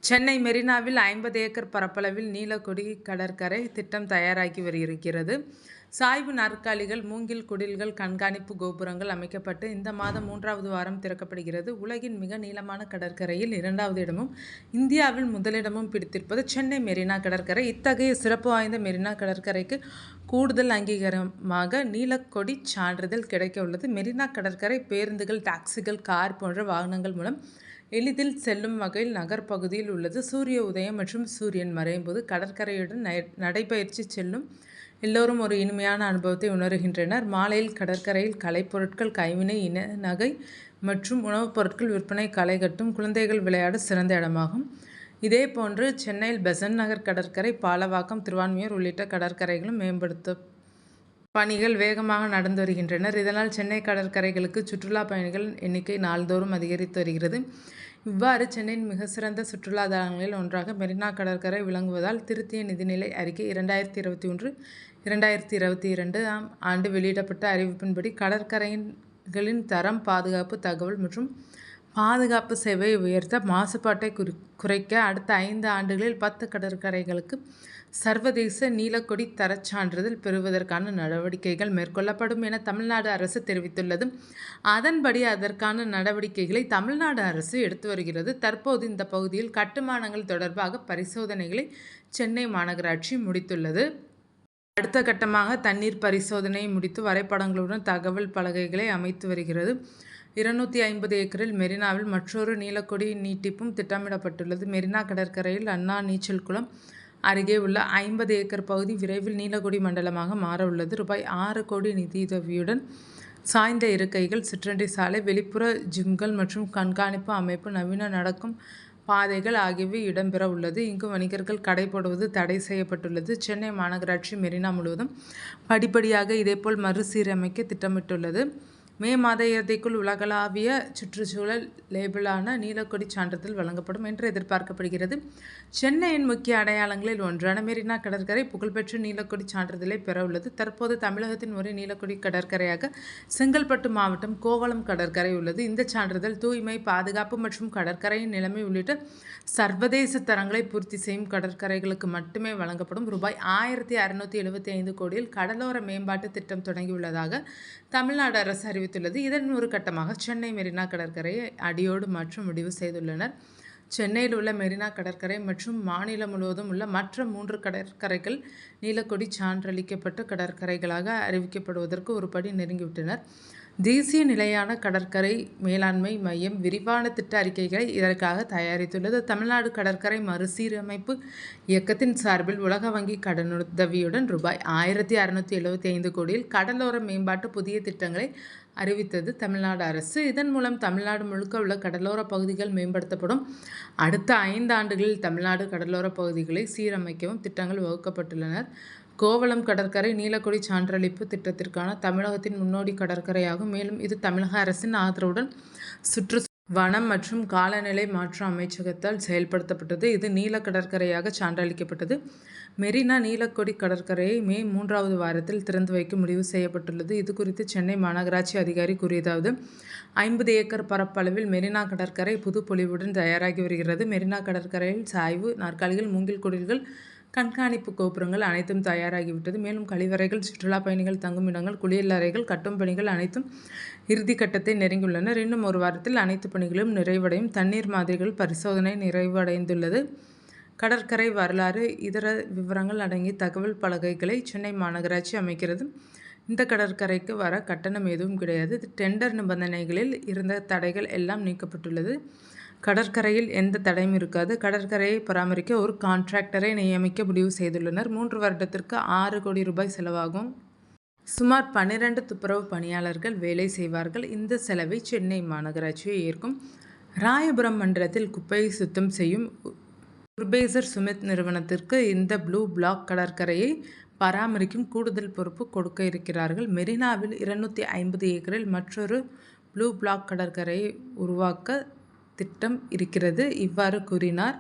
சென்னை மெரினாவில் 50 ஏக்கர் பரப்பளவில் நீலக்கொடி கடற்கரை திட்டம் தயாராகி வருகிறது. சாய்வு நாற்காலிகள், மூங்கில் குடில்கள், கண்காணிப்பு கோபுரங்கள் அமைக்கப்பட்டு இந்த மாதம் 3வது வாரம் திறக்கப்படுகிறது. உலகின் மிக நீளமான கடற்கரையில் 2வது இடமும், இந்தியாவில் முதலிடமும் பிடித்திருப்பது சென்னை மெரினா கடற்கரை. இத்தகைய சிறப்பு வாய்ந்த மெரினா கடற்கரைக்கு கூடுதல் அங்கீகாரமாக நீலக்கொடி சான்றிதழ் கிடைக்க உள்ளது. மெரினா கடற்கரை பேருந்துகள், டாக்சிகள், கார் போன்ற வாகனங்கள் மூலம் எளிதில் செல்லும் வகையில் நகர்ப்பகுதியில் உள்ளது. சூரிய உதயம் மற்றும் சூரியன் மறையும் போது கடற்கரையுடன் நடைபயிற்சி செல்லும் எல்லோரும் ஒரு இனிமையான அனுபவத்தை உணர்கின்றனர். மாலையில் கடற்கரையில் கலைப்பொருட்கள், கைவினை, நகை மற்றும் உணவுப் பொருட்கள் விற்பனை களை கட்டும். குழந்தைகள் விளையாட சிறந்த இடமாகும். இதேபோன்று சென்னையில் பெசன்ட் நகர் கடற்கரை, பாலவாக்கம், திருவான்மியூர் உள்ளிட்ட கடற்கரைகளும் மேம்படுத்த பணிகள் வேகமாக நடந்து வருகின்றனர். இதனால் சென்னை கடற்கரைகளுக்கு சுற்றுலா பயணிகள் எண்ணிக்கை நாள்தோறும் அதிகரித்து வருகிறது. இவ்வாறு சென்னையின் மிக சிறந்த சுற்றுலா தலங்களில் ஒன்றாக மெரினா கடற்கரை விளங்குவதால் திருத்திய நிதிநிலை அறிக்கை 2021-2022 ஆண்டு வெளியிடப்பட்ட அறிவிப்பின்படி கடற்கரைகளின் தரம், பாதுகாப்பு, தகவல் மற்றும் பாதுகாப்பு சேவையை உயர்த்த, மாசுபாட்டை குறைக்க அடுத்த 5 ஆண்டுகளில் 10 கடற்கரைகளுக்கு சர்வதேச நீலக்கொடி தரச் சான்றிதழ் பெறுவதற்கான நடவடிக்கைகள் மேற்கொள்ளப்படும் என தமிழ்நாடு அரசு தெரிவித்துள்ளது. அதன்படி அதற்கான நடவடிக்கைகளை தமிழ்நாடு அரசு எடுத்து வருகிறது. தற்போது இந்த பகுதியில் கட்டுமானங்கள் தொடர்பாக பரிசோதனைகளை சென்னை மாநகராட்சி முடித்துள்ளது. அடுத்த கட்டமாக தண்ணீர் பரிசோதனையை முடித்து வரைபடங்களுடன் தகவல் பலகைகளை அமைத்து வருகிறது. 250 ஏக்கரில் மெரினாவில் மற்றொரு நீலக்கொடி நீட்டிப்பும் திட்டமிடப்பட்டுள்ளது. மெரினா கடற்கரையில் அண்ணா நீச்சல் குளம் அருகே உள்ள 50 ஏக்கர் பகுதி விரைவில் நீலக்கொடி மண்டலமாக மாற உள்ளது. ரூபாய் 6 கோடி நிதியுதவியுடன் சாய்ந்த இருக்கைகள், சிற்றண்டி சாலை, வெளிப்புற ஜிம்கள் மற்றும் கண்காணிப்பு அமைப்பு, நவீன நடக்கும் பாதைகள் ஆகியவை இடம்பெற உள்ளது. இங்கு வணிகர்கள் கடை போடுவது தடை செய்யப்பட்டுள்ளது. சென்னை மாநகராட்சி மெரினா முழுவதும் படிப்படியாக இதேபோல் மறுசீரமைக்க திட்டமிட்டுள்ளது. மே மாத இறுதிக்குள் உலகளாவிய சுற்றுச்சூழல் லேபிளான நீலக்கொடி சான்றிதழ் வழங்கப்படும் என்று எதிர்பார்க்கப்படுகிறது. சென்னையின் முக்கிய அடையாளங்களில் ஒன்றான மெரினா கடற்கரை புகழ்பெற்ற நீலக்கொடி சான்றிதழை பெற உள்ளது. தற்போது தமிழகத்தின் ஒரே நீலக்கொடி கடற்கரையாக செங்கல்பட்டு மாவட்டம் கோவளம் கடற்கரை உள்ளது. இந்த சான்றிதழ் தூய்மை, பாதுகாப்பு மற்றும் கடற்கரையின் நிலைமை உள்ளிட்ட சர்வதேச தரங்களை பூர்த்தி செய்யும் கடற்கரைகளுக்கு மட்டுமே வழங்கப்படும். ரூபாய் 1675 கோடியில் கடலோர மேம்பாட்டு திட்டம் தொடங்கியுள்ளதாக தமிழ்நாடு அரசு அறிவித்துள்ளது. இதன் ஒரு கட்டமாக சென்னை மெரினா கடற்கரையை அடியோடு மாற்ற முடிவு செய்துள்ளனர். சென்னையில் உள்ள மெரினா கடற்கரை மற்றும் மாநிலம் முழுவதும் உள்ள மற்ற 3 கடற்கரைகள் நீலக்கொடி சான்றளிக்கப்பட்ட கடற்கரைகளாக அறிவிக்கப்படுவதற்கு ஒரு படி நெருங்கிவிட்டனர். தேசிய நிலையான கடற்கரை மேலாண்மை மையம் விரிவான திட்ட அறிக்கைகளை இதற்காக தயாரித்துள்ளது. தமிழ்நாடு கடற்கரை மறுசீரமைப்பு இயக்கத்தின் சார்பில் உலக வங்கி கடனுதவியுடன் ரூபாய் 1675 கோடியில் கடலோர மேம்பாட்டு புதிய திட்டங்களை அறிவித்தது தமிழ்நாடு அரசு. இதன் மூலம் தமிழ்நாடு முழுக்க உள்ள கடலோர பகுதிகள் மேம்படுத்தப்படும். அடுத்த 5 ஆண்டுகளில் தமிழ்நாடு கடலோர பகுதிகளை சீரமைக்கவும் திட்டங்கள் வகுக்கப்பட்டுள்ளன. கோவளம் கடற்கரை நீலக்கொடி சான்றளிப்பு திட்டத்திற்கான தமிழகத்தின் முன்னோடி கடற்கரையாகும். மேலும் இது தமிழக அரசின் ஆதரவுடன் சுற்று வனம் மற்றும் காலநிலை மாற்ற அமைச்சகத்தால் செயல்படுத்தப்பட்டது. இது நீல கடற்கரையாக சான்றளிக்கப்பட்டது. மெரினா நீலக்கொடி கடற்கரையை மே 3வது வாரத்தில் திறந்து வைக்க முடிவு செய்யப்பட்டுள்ளது. இது குறித்து சென்னை மாநகராட்சி அதிகாரி கூறியதாவது: 50 ஏக்கர் பரப்பளவில் மெரினா கடற்கரை புது பொலிவுடன் தயாராகி வருகிறது. மெரினா கடற்கரையில் சாய்வு நாற்காலிகள், மூங்கில் குடில்கள், கண்காணிப்பு கோபுரங்கள் அனைத்தும் தயாராகிவிட்டது. மேலும் கழிவறைகள், சுற்றுலா பயணிகள் தங்கும் இடங்கள், குளியலறைகள் கட்டும் பணிகள் அனைத்தும் இறுதி கட்டத்தை நெருங்கியுள்ளனர். இன்னும் ஒரு வாரத்தில் அனைத்து பணிகளும் நிறைவடையும். தண்ணீர் மாதிரிகள் பரிசோதனை நிறைவடைந்துள்ளது. கடற்கரை வரலாறு, இதர விவரங்கள் அடங்கிய தகவல் பலகைகளை சென்னை மாநகராட்சி அமைக்கிறது. இந்த கடற்கரைக்கு வர கட்டணம் எதுவும் கிடையாது. டெண்டர் நிபந்தனைகளில் இருந்த தடைகள் எல்லாம் நீக்கப்பட்டுள்ளது. கடற்கரையில் எந்த தடையும் இருக்காது. கடற்கரையை பராமரிக்க ஒரு கான்ட்ராக்டரை நியமிக்க முடிவு செய்துள்ளனர். 3 வருடத்திற்கு 6 கோடி ரூபாய் செலவாகும். சுமார் 12 துப்புரவு பணியாளர்கள் வேலை செய்வார்கள். இந்த செலவை சென்னை மாநகராட்சியை ஏற்கும். ராயபுரம் மண்டலத்தில் குப்பையை சுத்தம் செய்யும் உர்பேசர் சுமித் நிறுவனத்திற்கு இந்த ப்ளூ பிளாக் கடற்கரையை பராமரிக்கும் கூடுதல் பொறுப்பு கொடுக்க இருக்கிறார்கள். மெரினாவில் 250 ஏக்கரில் மற்றொரு ப்ளூ பிளாக் கடற்கரையை உருவாக்க திட்டம் இருக்கிறது. இவ்வாறு கூறினார்.